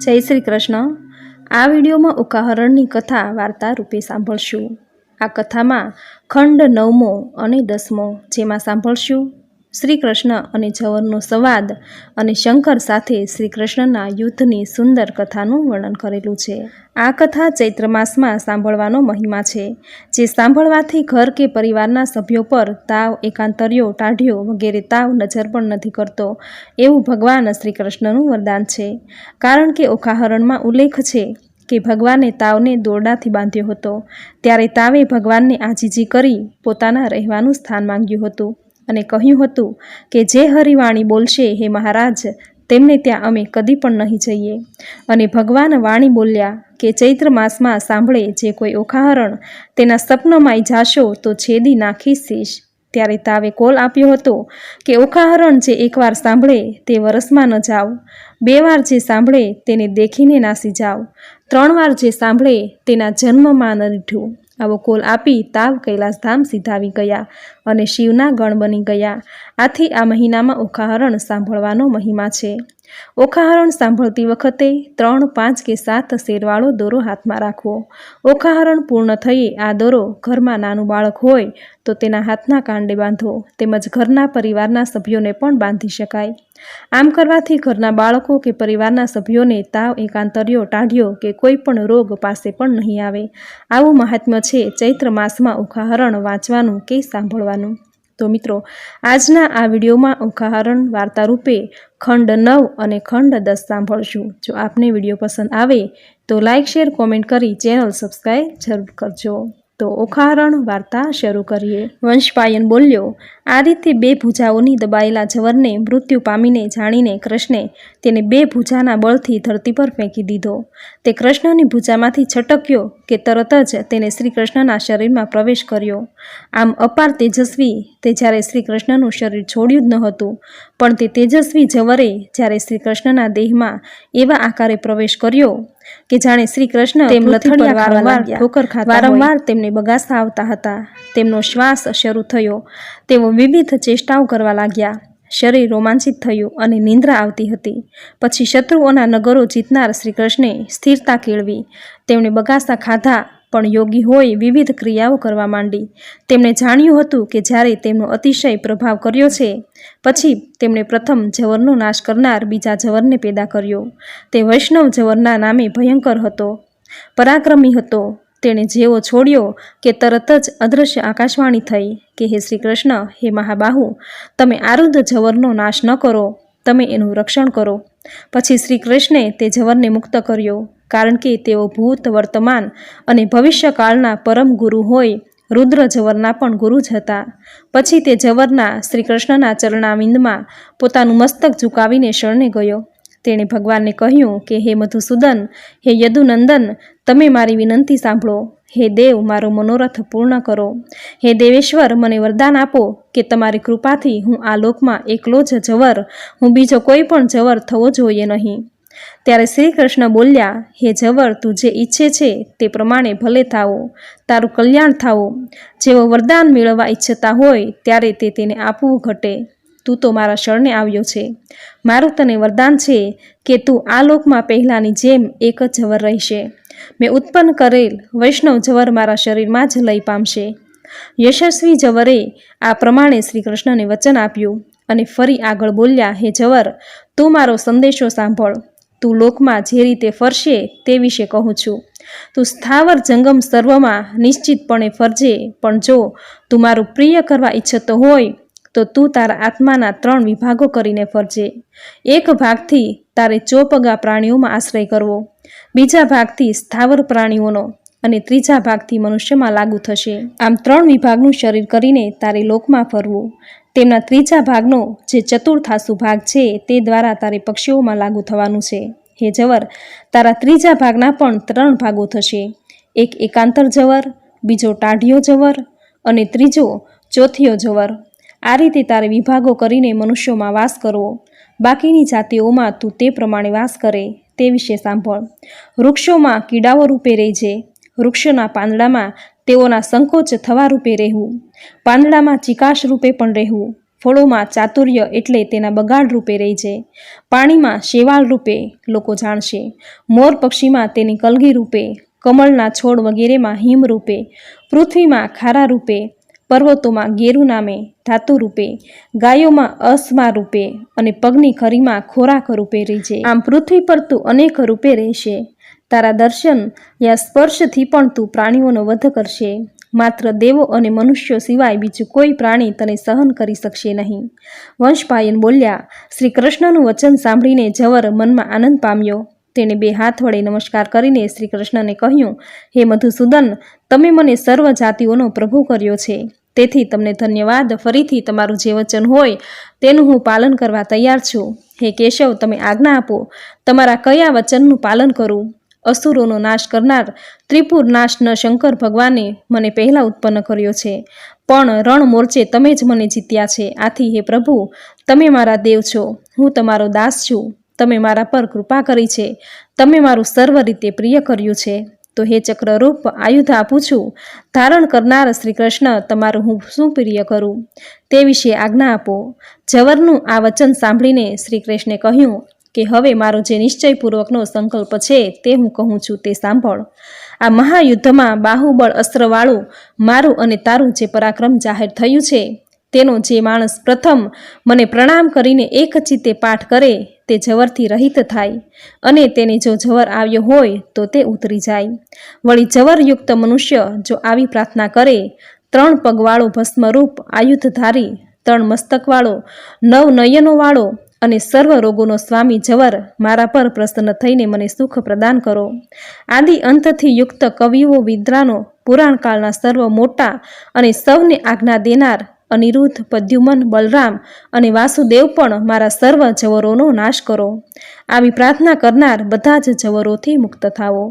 જય શ્રી કૃષ્ણ। આ વિડીયોમાં ઉકાહરણની કથા વાર્તા રૂપે સાંભળશું। આ કથામાં ખંડ 9મો અને 10મો, જેમાં સાંભળશું શ્રી કૃષ્ણ અને જવરનો સંવાદ અને શંકર સાથે શ્રી કૃષ્ણના યુદ્ધની સુંદર કથાનું વર્ણન કરેલું છે। આ કથા ચૈત્ર માસમાં સાંભળવાનો મહિમા છે, જે સાંભળવાથી ઘર કે પરિવારના સભ્યો પર તાવ, એકાંતર્યો, ટાઢિયો વગેરે તાવ નજર પણ નથી કરતો એવું ભગવાન શ્રી કૃષ્ણનું વરદાન છે। કારણ કે ઉકાહરણમાં ઉલ્લેખ છે કે ભગવાને તાવને દોરડાથી બાંધ્યો હતો, ત્યારે તાવે ભગવાનને આજીજી કરી પોતાના રહેવાનું સ્થાન માંગ્યું હતું અને કહ્યું હતું કે જે હરિવાણી બોલશે હે મહારાજ, તેમને ત્યાં અમે કદી પણ નહીં જઈએ। અને ભગવાન વાણી બોલ્યા કે ચૈત્ર માસમાં સાંભળે જે કોઈ ઓખાહરણ તેના સપનમાંય જાશો તો છેદી નાખીશ શીશ। ત્યારે તાવે કોલ આપ્યો હતો કે ઓખાહરણ જે એકવાર સાંભળે તે વરસમાં ન જાવ, 2 વાર જે સાંભળે તેને દેખીને નાસી જાવ, 3 વાર જે સાંભળે તેના જન્મમાં ન રીઠું। આવો કોલ આપી તાવ કૈલાસધામ સીધાવી ગયા અને શિવના ગણ બની ગયા। આથી આ મહિનામાં ઓખાહરણ સાંભળવાનો મહિમા છે। ઓખાહરણ સાંભળતી વખતે 3, 5 કે 7 શેરવાળો દોરો હાથમાં રાખવો। ઓખાહરણ પૂર્ણ થઈએ આ દોરો ઘરમાં નાનું બાળક હોય તો તેના હાથના કાંડે બાંધવો, તેમજ ઘરના પરિવારના સભ્યોને પણ બાંધી શકાય। આમ કરવાથી ઘરના બાળકો કે પરિવારના સભ્યોને તાવ, એકાંતર્યો, ટાઢિયો કે કોઈ પણ રોગ પાસે પણ નહીં આવે। આવું મહાત્મ્ય છે ચૈત્ર માસમાં ઓખાહરણ વાંચવાનું કે સાંભળવાનું। તો મિત્રો, આજના આ વિડીયોમાં ઓખાહરણ વાર્તા રૂપે ખંડ 9 અને ખંડ 10 સાંભળશું। જો આપને વિડીયો પસંદ આવે તો લાઇક, શેર, કોમેન્ટ કરી ચેનલ સબસ્ક્રાઈબ જરૂર કરજો। તો ઓખાહરણ વાર્તા શરૂ કરીએ। વંશપાયન બોલ્યો, આ રીતે 2 ભુજાઓની દબાયેલા જવરને મૃત્યુ પામીને જાણીને કૃષ્ણે તેને 2 ભુજાના બળથી ધરતી પર ફેંકી દીધો। તે કૃષ્ણની ભુજામાંથી છટક્યો કે તરત જ તેને શ્રી કૃષ્ણના શરીરમાં પ્રવેશ કર્યો। આમ અપાર તેજસ્વી તે જ્યારે શ્રી કૃષ્ણનું શરીર છોડ્યું જ ન હતું, પણ તે તેજસ્વી જવરે જ્યારે શ્રી કૃષ્ણના દેહમાં એવા આકારે પ્રવેશ કર્યો કે જાણે શ્રી કૃષ્ણ તેમ વારંવાર તેમને બગાસા આવતા હતા। તેમનો શ્વાસ શરૂ થયો, તેઓ વિવિધ ચેષ્ટાઓ કરવા લાગ્યા। શરીર રોમાંચિત થયું અને નિંદ્રા આવતી હતી। પછી શત્રુઓના નગરો જીતનાર શ્રી કૃષ્ણે સ્થિરતા કેળવી। તેમણે બગાસા ખાધા, પણ યોગી હોય વિવિધ ક્રિયાઓ કરવા માંડી। તેમણે જાણ્યું હતું કે જ્યારે તેમનો અતિશય પ્રભાવ કર્યો છે, પછી તેમણે પ્રથમ જવરનો નાશ કરનાર બીજા જવરને પેદા કર્યો। તે વૈષ્ણવ જવરના નામે ભયંકર હતો, પરાક્રમી હતો। તેણે જેવો છોડ્યો કે તરત જ અદૃશ્ય આકાશવાણી થઈ કે હે શ્રી કૃષ્ણ, હે મહાબાહુ, તમે આરુદ્ધ જવરનો નાશ ન કરો, તમે એનું રક્ષણ કરો। પછી શ્રી કૃષ્ણે તે જવરને મુક્ત કર્યો, કારણ કે તેઓ ભૂત, વર્તમાન અને ભવિષ્યકાળના પરમ ગુરુ હોય, રુદ્ર જવરના પણ ગુરુ જ હતા। પછી તે જવરના શ્રી કૃષ્ણના ચરણાવિંદમાં પોતાનું મસ્તક ઝુકાવીને શરણે ગયો। તેણે ભગવાનને કહ્યું કે હે મધુસૂદન, હે યદુનંદન, તમે મારી વિનંતી સાંભળો। હે દેવ, મારો મનોરથ પૂર્ણ કરો। હે દેવેશ્વર, મને વરદાન આપો કે તમારી કૃપાથી હું આ લોકમાં એકલો જ જવર, હું બીજો કોઈ પણ જવર થવો જોઈએ નહીં। ત્યારે શ્રી કૃષ્ણ બોલ્યા, હે જવર, તું જે ઈચ્છે છે તે પ્રમાણે ભલે થાવો, તારું કલ્યાણ થાવો। જેવો વરદાન મેળવવા ઈચ્છતા હોય ત્યારે તે તેને આપવું ઘટે। તું તો મારા શરણે આવ્યો છે, મારું તને વરદાન છે કે તું આ લોકમાં પહેલાંની જેમ એક જ જવર રહેશે। મેં ઉત્પન્ન કરેલ વૈષ્ણવ જવર મારા શરીરમાં જ લઈ પામશે। યશસ્વી જવરે આ પ્રમાણે શ્રી કૃષ્ણને વચન આપ્યું અને ફરી આગળ બોલ્યા, હે જવર, તું મારો સંદેશો સાંભળ। તું લોકમાં જે રીતે ફરશે તે વિશે કહું છું। તું સ્થાવર જંગમ સર્વમાં નિશ્ચિતપણે ફરજે, પણ જો તું મારું પ્રિય કરવા ઈચ્છતો હોય તો તું તારા આત્માના 3 વિભાગો કરીને ફરજે। એક ભાગથી તારે ચોપગા પ્રાણીઓમાં આશ્રય કરવો, બીજા ભાગથી સ્થાવર પ્રાણીઓનો અને ત્રીજા ભાગથી મનુષ્યમાં લાગુ થશે। આમ 3 વિભાગનું શરીર કરીને તારે લોકમાં ફરવું। તેમના ત્રીજા ભાગનો જે ચતુર્થાસુ ભાગ છે તે દ્વારા તારે પક્ષીઓમાં લાગુ થવાનું છે। હે જવર, તારા ત્રીજા ભાગના પણ 3 ભાગો થશે, એક એકાંતર જવર, બીજો ટાઢિયો જવર અને ત્રીજો ચોથિયો જવર। આ રીતે તારે વિભાગો કરીને મનુષ્યોમાં વાસ કરવો। બાકીની જાતિઓમાં તું તે પ્રમાણે વાસ કરે તે વિશે સાંભળ। વૃક્ષોમાં કીડાઓ રૂપે રહેજે, વૃક્ષોના પાંદડામાં તેઓના સંકોચ થવા રૂપે રહેવું, પાંદડામાં ચિકાશ રૂપે પણ રહેવું, ફળોમાં ચાતુર્ય એટલે તેના બગાડ રૂપે રહેજે, પાણીમાં શેવાળ રૂપે લોકો જાણશે, મોર પક્ષીમાં તેની કલગી રૂપે, કમળના છોડ વગેરેમાં હિમ રૂપે, પૃથ્વીમાં ખારા રૂપે, પર્વતોમાં ગેરુ નામે ધાતુ રૂપે, ગાયોમાં અસમા રૂપે અને પગની ખરીમાં ખોરાક રૂપે રહેજે. આમ પૃથ્વી પર તું અનેક રૂપે રહેશે. તારા દર્શન યા સ્પર્શથી પણ તું પ્રાણીઓનો વધ કરશે. માત્ર દેવો અને મનુષ્યો સિવાય બીજું કોઈ પ્રાણી તને સહન કરી શકશે નહીં. વંશપાયન બોલ્યા. શ્રી કૃષ્ણનું વચન સાંભળીને જવર મનમાં આનંદ પામ્યો. તેણે 2 હાથ વડે નમસ્કાર કરીને શ્રી કૃષ્ણને કહ્યું, હે મધુસૂદન, તમે મને સર્વ જાતિઓનો પ્રભુ કર્યો છે, તેથી તમને ધન્યવાદ. ફરીથી તમારું જે વચન હોય તેનું હું પાલન કરવા તૈયાર છું. હે કેશવ, તમે આજ્ઞા આપો, તમારા કયા વચનનું પાલન કરું? અસુરોનો નાશ કરનાર ત્રિપુર નાશન શંકર ભગવાને મને પહેલાં ઉત્પન્ન કર્યો છે, પણ રણ મોરચે તમે જ મને જીત્યા છે. આથી હે પ્રભુ, તમે મારા દેવ છો, હું તમારો દાસ છું. તમે મારા પર કૃપા કરી છે, તમે મારું સર્વ રીતે પ્રિય કર્યું છે. તો હે ચક્રરૂપ આયુધ આપું છું, ધારણ કરનાર શ્રી કૃષ્ણ, તમારું હું શું પ્રિય કરું તે વિશે આજ્ઞા આપો. જવરનું આ વચન સાંભળીને શ્રી કૃષ્ણે કહ્યું કે હવે મારો જે નિશ્ચયપૂર્વકનો સંકલ્પ છે તે હું કહું છું તે સાંભળ. આ મહાયુદ્ધમાં બાહુબળ અસ્ત્રવાળું મારું અને તારું જે પરાક્રમ જાહેર થયું છે, તેનો જે માણસ પ્રથમ મને પ્રણામ કરીને એક ચિત્તે પાઠ કરે તે જવરથી રહિત થાય, અને તેને જો જવર આવ્યો હોય તો તે ઉતરી જાય. વળી જવરયુક્ત મનુષ્ય જો આવી પ્રાર્થના કરે, 3 પગવાળો ભસ્મરૂપ આયુધધારી, 3 મસ્તકવાળો, 9 નયનોવાળો અને સર્વ રોગોનો સ્વામી જવર, મારા પર પ્રસન્ન થઈને મને સુખ પ્રદાન કરો. આદિ અંતથી યુક્ત કવિઓ વિદ્વાનો, પુરાણકાળના સર્વ મોટા અને સૌને આજ્ઞા દેનાર અનિરુદ્ધ, પદ્યુમન, બલરામ અને વાસુદેવ પણ મારા સર્વ જવરોનો નાશ કરો. આવી પ્રાર્થના કરનાર બધા જ જવરોથી મુક્ત થાવો.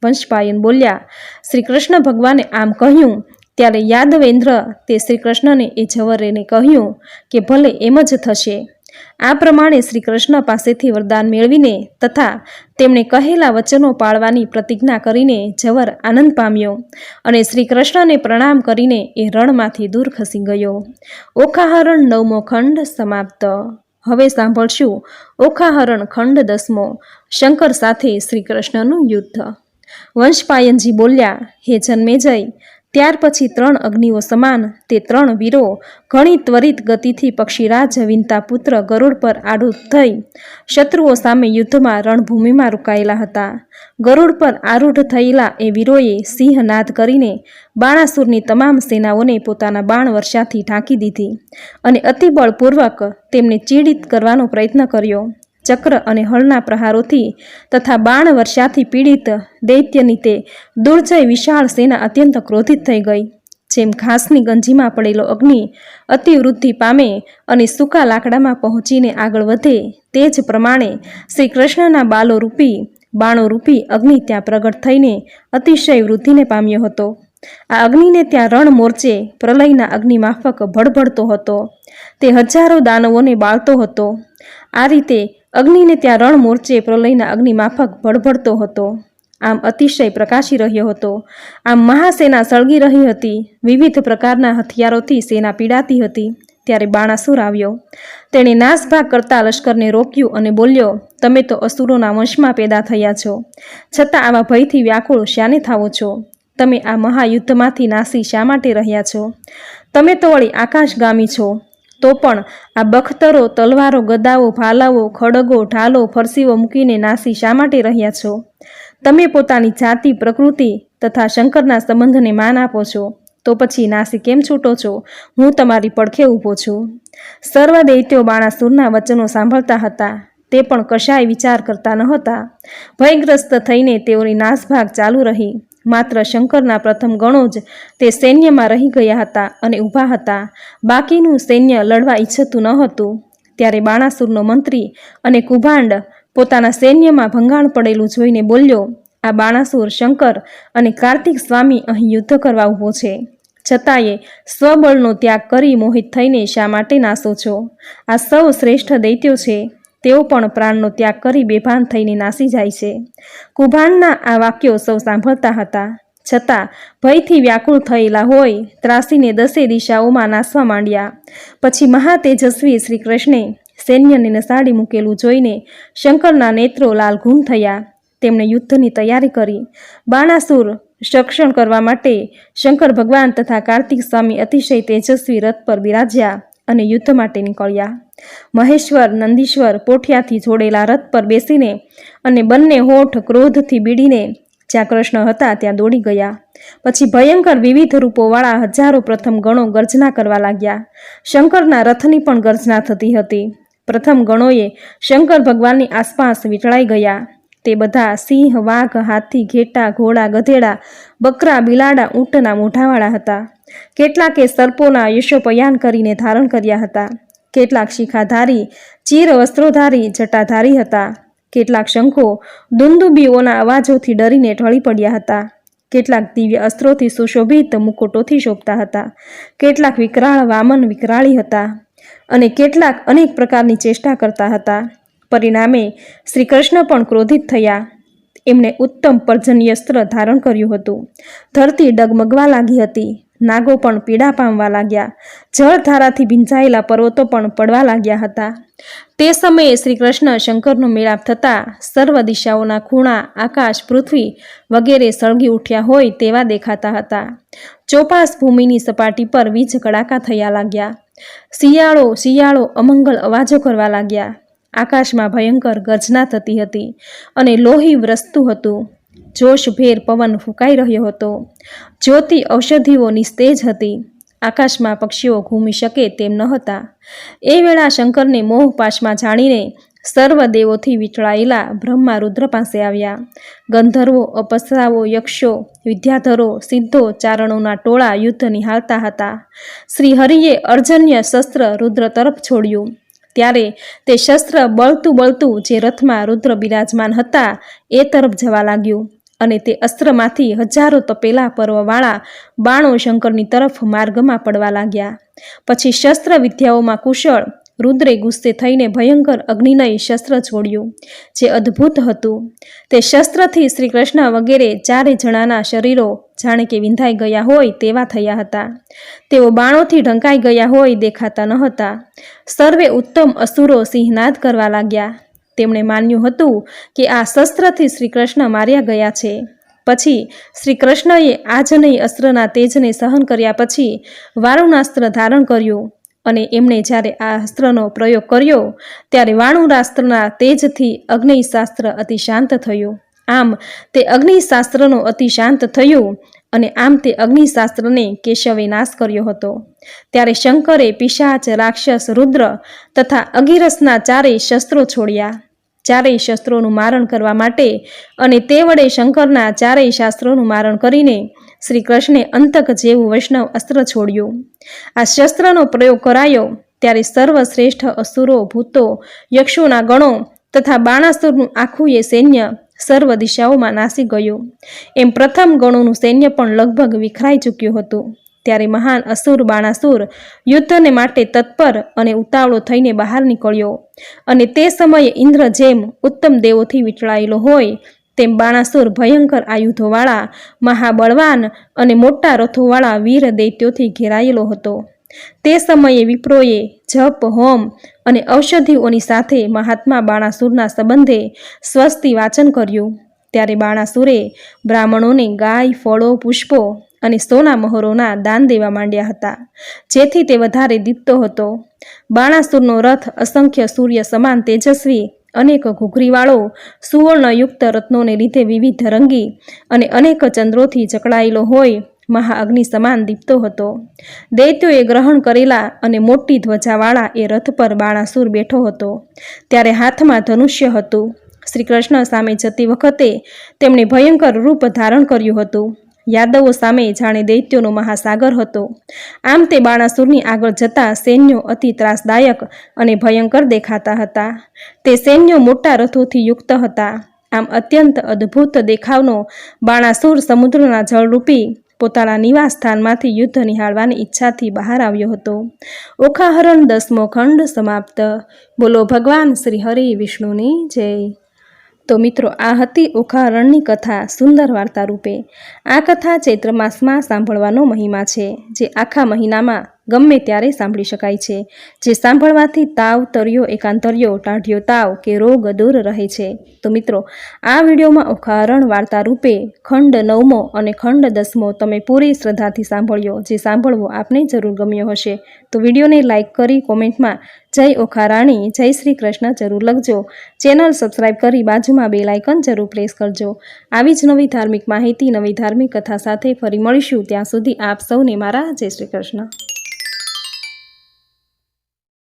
વંશપાયન બોલ્યા. શ્રી કૃષ્ણ ભગવાને આમ કહ્યું ત્યારે યાદવેન્દ્ર તે શ્રી કૃષ્ણને એ જવરેને કહ્યું કે ભલે એમ જ થશે. આ પ્રમાણે શ્રી કૃષ્ણ પાસેથી વરદાન મેળવીને તથા તેમણે કહેલા વચનો પાળવાની પ્રતિજ્ઞા કરીને જવર આનંદ પામ્યો અને શ્રી કૃષ્ણને પ્રણામ કરીને એ રણમાંથી દૂર ખસી ગયો. ઓખાહરણ 9મો ખંડ સમાપ્ત. હવે સાંભળશું ઓખાહરણ ખંડ 10મો, શંકર સાથે શ્રી કૃષ્ણનું યુદ્ધ. વંશપાયનજી બોલ્યા. હે જન્મેજય, ત્યાર પછી 3 અગ્નિઓ સમાન તે 3 વીરો ઘણી ત્વરિત ગતિથી પક્ષીરાજ વિંતા પુત્ર ગરુડ પર આરૂઢ થઈ શત્રુઓ સામે યુદ્ધમાં રણભૂમિમાં રોકાયેલા હતા. ગરુડ પર આરૂઢ થયેલા એ વીરોએ સિંહનાદ કરીને બાણાસુરની તમામ સેનાઓને પોતાના બાણ વર્ષાથી ઢાંકી દીધી અને અતિબળપૂર્વક તેમને ચીડિત કરવાનો પ્રયત્ન કર્યો. ચક્ર અને હળના પ્રહારોથી તથા બાણ વર્ષાથી પીડિત દૈત્યની તે દુર્જય વિશાળ સેના અત્યંત ક્રોધિત થઈ ગઈ. જેમ ઘાસની ગંજીમાં પડેલો અગ્નિ અતિવૃદ્ધિ પામે અને સૂકા લાકડામાં પહોંચીને આગળ વધે, તે જ પ્રમાણે શ્રી કૃષ્ણના બાણો રૂપી અગ્નિ ત્યાં પ્રગટ થઈને અતિશય વૃદ્ધિને પામ્યો હતો. આ અગ્નિને ત્યાં રણ મોરચે પ્રલયના અગ્નિ માફક ભડભડતો હતો. તે હજારો દાનવોને બાળતો હતો. આ રીતે અગ્નિને ત્યાં રણ મોરચે પ્રલયના અગ્નિ માફક ભડભડતો હતો. આમ અતિશય પ્રકાશી રહ્યો હતો. આમ મહાસેના સળગી રહી હતી. વિવિધ પ્રકારના હથિયારોથી સેના પીડાતી હતી. ત્યારે બાણાસુર આવ્યો. તેણે નાસભાગ કરતા લશ્કરને રોક્યું અને બોલ્યો, તમે તો અસુરોના વંશમાં પેદા થયા છો, છતાં આવા ભયથી વ્યાકુળ શાને થાવો છો? તમે આ મહાયુદ્ધમાંથી નાસી શા માટે રહ્યા છો? તમે તો વળી આકાશગામી છો, તો પણ આ બખ્તરો, તલવારો, ગદાઓ, ભાલાઓ, ખડગો, ઢાલો, ફરસીઓ મૂકીને નાસી શા માટે રહ્યા છો? તમે પોતાની જાતિ, પ્રકૃતિ તથા શંકરના સંબંધને માન આપો છો, તો પછી નાસી કેમ છૂટો છો? હું તમારી પડખે ઊભો છું. સર્વ દૈત્યો બાણાસુરના વચનો સાંભળતા હતા. તે પણ કશાય વિચાર કરતા ન હતા. ભયગ્રસ્ત થઈને તેઓની નાસભાગ ચાલુ રહી. માત્ર શંકરના પ્રથમ ગણો જ તે સૈન્યમાં રહી ગયા હતા અને ઊભા હતા. બાકીનું સૈન્ય લડવા ઈચ્છતું ન હતું. ત્યારે બાણાસુરનો મંત્રી અને કુભાંડ પોતાના સૈન્યમાં ભંગાણ પડેલું જોઈને બોલ્યો, આ બાણાસુર શંકર અને કાર્તિક સ્વામી અહીં યુદ્ધ કરવા ઊભો છે, છતાંય સ્વબળનો ત્યાગ કરી મોહિત થઈને શા માટે નાસો છો? આ સૌ શ્રેષ્ઠ દૈત્યો છે, તેઓ પણ પ્રાણનો ત્યાગ કરી બેભાન થઈને નાસી જાય છે. કુભાંડના આ વાક્યો સૌ સાંભળતા હતા. છતાં ભયથી વ્યાકુળ થયેલા હોય ત્રાસીને દસે દિશાઓમાં નાસવા માંડ્યા. પછી મહાતેજસ્વી શ્રી કૃષ્ણે સૈન્યને નસાડી મૂકેલું જોઈને શંકરના નેત્રો લાલઘૂમ થયા. તેમણે યુદ્ધની તૈયારી કરી. બાણાસુર સક્ષણ કરવા માટે શંકર ભગવાન તથા કાર્તિક સ્વામી અતિશય તેજસ્વી રથ પર બિરાજ્યા અને યુદ્ધ માટે નીકળ્યા. મહેશ્વર નંદીશ્વર પોઠિયાથી જોડેલા રથ પર બેસીને અને બંને હોઠ ક્રોધથી બીડીને જ્યાં કૃષ્ણ હતા ત્યાં દોડી ગયા. પછી ભયંકર વિવિધ રૂપોવાળા હજારો પ્રથમ ગણો ગર્જના કરવા લાગ્યા. શંકરના રથની પણ ગર્જના થતી હતી. પ્રથમ ગણોએ શંકર ભગવાનની આસપાસ વીંટળાઈ ગયા. તે બધા સિંહ, વાઘ, હાથી, ઘેટા, ઘોડા, ગધેડા, બકરા, બિલાડા, ઊંટના મોઢાવાળા હતા. કેટલાકે સર્પોના યશોપયાન કરીને ધારણ કર્યા હતા. કેટલાક શિખાધારી, ચીર વસ્ત્રોધારી, જટાધારી હતા. કેટલાક શંખો દુંદુબીઓના અવાજોથી ડરીને ઢળી પડ્યા હતા. કેટલાક દિવ્ય અસ્ત્રોથી સુશોભિત મુકુટોથી શોભતા હતા. કેટલાક વિકરાળ વામન વિકરાળી હતા અને કેટલાક અનેક પ્રકારની ચેષ્ટા કરતા હતા. પરિણામે શ્રી કૃષ્ણ પણ ક્રોધિત થયા. એમણે ઉત્તમ પર્જન્યસ્ત્ર ધારણ કર્યું હતું. ધરતી ડગમગવા લાગી હતી. નાગો પણ પીડા પામવા લાગ્યા. જળધારાથી ભીંજાયેલા પર્વતો પણ પડવા લાગ્યા હતા. તે સમયે શ્રી કૃષ્ણ શંકરનો મેળાપ થતાં સર્વ દિશાઓના ખૂણા, આકાશ, પૃથ્વી વગેરે સળગી ઉઠ્યા હોય તેવા દેખાતા હતા. ચોપાસ ભૂમિની સપાટી પર વીજ કડાકા થયા લાગ્યા. શિયાળો શિયાળો અમંગળ અવાજો કરવા લાગ્યા. આકાશમાં ભયંકર ગર્જના થતી હતી અને લોહી વરસતું હતું. જોશભેર પવન ફૂંકાઈ રહ્યો હતો. જ્યોતિ ઔષધિઓ નિસ્તેજ હતી. આકાશમાં પક્ષીઓ ઘૂમી શકે તેમ ન હતા. એ વેળા શંકરને મોહપાશમાં જાણીને સર્વ દેવોથી વીંટળાયેલા બ્રહ્મા રુદ્ર પાસે આવ્યા. ગંધર્વો, અપ્સરાઓ, યક્ષો, વિદ્યાધરો, સિદ્ધો, ચારણોના ટોળા યુદ્ધ નિહાળતા હતા. શ્રી હરિએ અર્જન્ય શસ્ત્ર રુદ્ર તરફ છોડ્યું. ત્યારે તે શસ્ત્ર બળતું બળતું જે રથમાં રુદ્ર બિરાજમાન હતા એ તરફ જવા લાગ્યું અને તે અસ્ત્રમાંથી હજારો તપેલા પર્વવાળા બાણો શંકરની તરફ માર્ગમાં પડવા લાગ્યા. પછી શસ્ત્ર વિદ્યાઓમાં કુશળ રુદ્રે ગુસ્સે થઈને ભયંકર અગ્નિનય શસ્ત્ર છોડ્યું જે અદ્ભુત હતું. તે શસ્ત્રથી શ્રી કૃષ્ણ વગેરે ચારે જણાના શરીરો જાણે કે વિંધાઈ ગયા હોય તેવા થયા હતા. તેઓ બાણોથી ઢંકાઈ ગયા હોય દેખાતા ન હતા. સર્વે ઉત્તમ અસુરો સિંહનાદ કરવા લાગ્યા. તેમણે માન્યું હતું કે આ શસ્ત્રથી શ્રી કૃષ્ણ માર્યા ગયા છે. પછી શ્રી કૃષ્ણએ આજનય અસ્ત્રના તેજને સહન કર્યા પછી વારુણાસ્ત્ર ધારણ કર્યું અને એમણે જ્યારે આ અસ્ત્રનો પ્રયોગ કર્યો ત્યારે વારુણાસ્ત્રના તેજથી અગ્નિશાસ્ત્ર અતિ શાંત થયું. આમ તે અગ્નિશાસ્ત્રનો અતિ શાંત થયું અને આમ તે અગ્નિશાસ્ત્રને કેશવે નાશ કર્યો હતો. ત્યારે શંકરે પિશાચ, રાક્ષસ, રુદ્ર તથા અગિરસના ચારેય શસ્ત્રો છોડ્યા. ચારેય શસ્ત્રોનું મારણ કરવા માટે અને તે વડે શંકરના ચારેય શાસ્ત્રોનું મારણ કરીને શ્રી કૃષ્ણે અંતક જેવું વૈષ્ણવ અસ્ત્ર છોડ્યું. આ શસ્ત્રનો પ્રયોગ કરાયો ત્યારે સર્વશ્રેષ્ઠ અસુરો, ભૂતો, યક્ષોના ગણો તથા બાણાસુરનું આખું એ સૈન્ય સર્વ દિશાઓમાં નાસી ગયું. એમ પ્રથમ ગણોનું સૈન્ય પણ લગભગ વિખરાઈ ચૂક્યું હતું. ત્યારે મહાન અસુર બાણાસુર યુદ્ધને માટે તત્પર અને ઉતાવળો થઈને બહાર નીકળ્યો અને તે સમયે ઇન્દ્ર જેમ ઉત્તમ દેવોથી વીંટળાયેલો હોય તેમ બાણાસુર ભયંકર આયુધોવાળા, મહાબળવાન અને મોટા રથોવાળા વીર દૈત્યોથી ઘેરાયેલો હતો. તે સમયે વિપ્રોએ જપ, હોમ અને ઔષધિઓની સાથે મહાત્મા બાણાસુરના સંબંધે સ્વસ્તિ વાચન કર્યું. ત્યારે બાણાસુરે બ્રાહ્મણોને ગાય, ફળો, પુષ્પો અને સોના મહોરોના દાન દેવા માંડ્યા હતા, જેથી તે વધારે દીપતો હતો. બાણાસુરનો રથ અસંખ્ય સૂર્ય સમાન તેજસ્વી, અનેક ઘૂઘરીવાળો, સુવર્ણયુક્ત રત્નોને લીધે વિવિધ રંગી અને અનેક ચંદ્રોથી જકડાયેલો હોય મહાઅગ્નિ સમાન દીપતો હતો. દૈત્યોએ ગ્રહણ કરેલા અને મોટી ધ્વજાવાળા એ રથ પર બાણાસુર બેઠો હતો. ત્યારે હાથમાં ધનુષ્ય હતું. શ્રી કૃષ્ણ સામે જતી વખતે તેમણે ભયંકર રૂપ ધારણ કર્યું હતું. યાદવો સામે જાણે દૈત્યોનો મહાસાગર હતો. આમ તે બાણાસુરની આગળ જતા સૈન્યો અતિ ત્રાસદાયક અને ભયંકર દેખાતા હતા. તે સૈન્યો મોટા રથોથી યુક્ત હતા. આમ અત્યંત અદ્ભુત દેખાવનો બાણાસુર સમુદ્રના જળરૂપી પોતાના નિવાસ સ્થાનમાંથી યુદ્ધ નિહાળવાની ઈચ્છાથી બહાર આવ્યો હતો. ઓખાહરણ 10મો ખંડ સમાપ્ત. બોલો ભગવાન શ્રી હરિ વિષ્ણુની જય. તો મિત્રો, આ હતી ઓખા રણની કથા સુંદર વાર્તા રૂપે. આ કથા ચૈત્ર માસમાં સાંભળવાનો મહિમા છે, જે આખા મહિનામાં ગમે ત્યારે સાંભળી શકાય છે, જે સાંભળવાથી તાવ, તરિયો, એકાંતરિયો, ટાઢિયો તાવ કે રોગ દૂર રહે છે. તો મિત્રો, આ વિડીયોમાં ઓખા રણ વાર્તા રૂપે ખંડ 9મો અને ખંડ 10મો તમે પૂરી શ્રદ્ધાથી સાંભળ્યો, જે સાંભળવો આપને જરૂર ગમ્યો હશે. તો વિડીયોને લાઇક કરી કોમેન્ટમાં જય ઓખા રાણી, જય શ્રી કૃષ્ણ જરૂર લખજો. ચેનલ સબસ્ક્રાઈબ કરી બાજુમાં બેલ આઇકન જરૂર પ્રેસ કરજો. આવી જ નવી ધાર્મિક માહિતી, નવી ધાર્મિક કથા સાથે ફરી મળીશું. ત્યાં સુધી આપ સૌને મારા જય શ્રી કૃષ્ણ.